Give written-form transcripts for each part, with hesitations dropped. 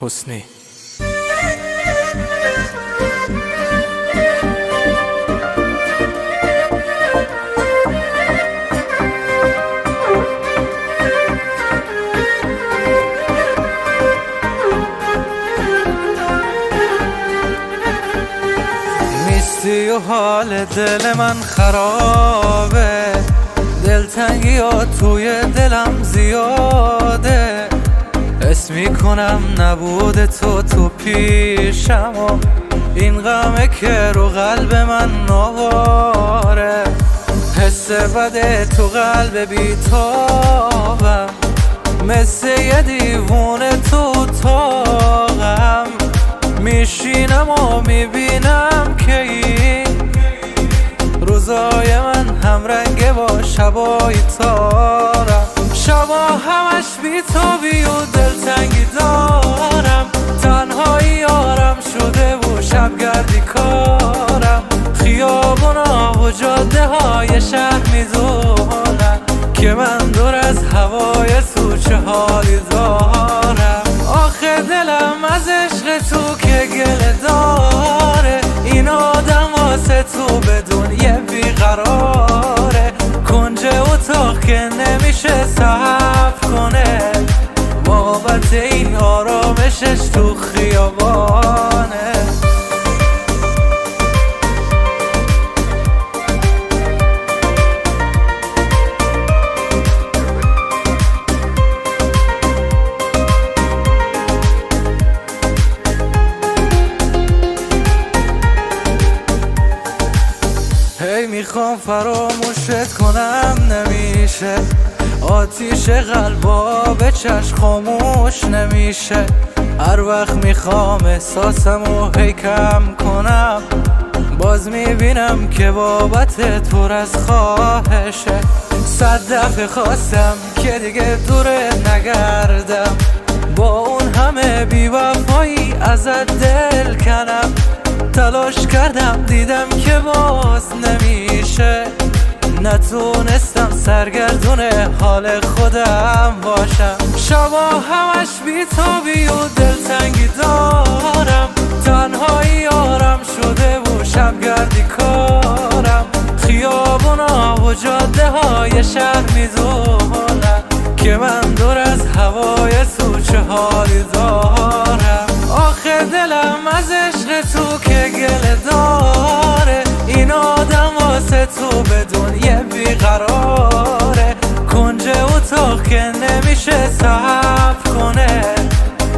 حسنی. نیستی و حال دل من خرابه، دلتنگی ها توی دلم زیاده. حس میکنم نبود تو پیشم و این غمه که رو قلب من نواره. حس بده تو قلب بیتابم، مثل یه دیوونه تو اتاقم. میشینم و میبینم که این روزای من همرنگه با شبای تارم. شبا همش بیتابی و دلتنگی دارم، تنهایی یارم شده و شبگردی کارم. خیابونا و جاده های شهر میدونن که من دور از هوای تو چه حالی دارم. آخه دلم از عشق تو که گله داره، این آدم واسه تو بدون یه بیقراره. کنج اتاق که نمیشه صبر کنه، بابت این آرامشش تو خیابانه. هی میخوام فراموشت کنم نمیشه، آتیش قلبا به چشم خاموش نمیشه. هر وقت میخوام احساسمو هی کم کنم، باز میبینم که بابت تو از خواهشه. 100 دفعه خواستم که دیگه دورت نگردم، با اون همه بی‌وفایی ازت دل کنم. تلاش کردم دیدم که باز نمیشه، نتونستم سرگردون حال خودم باشم. شبا همش بیتابی و دلتنگی دارم، تنهایی یارم شده و شبگردی کارم. خیابونا و جاده های شهر میدونن که من دور از هوای تو چه حالی دارم. آخه دلم از عشق تو که گله داره، این آدم واسه تو بدون یه بیقراره. کنج اتاق که نمیشه صبر کنه،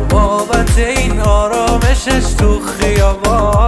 بابت این آرامشش تو خیابان.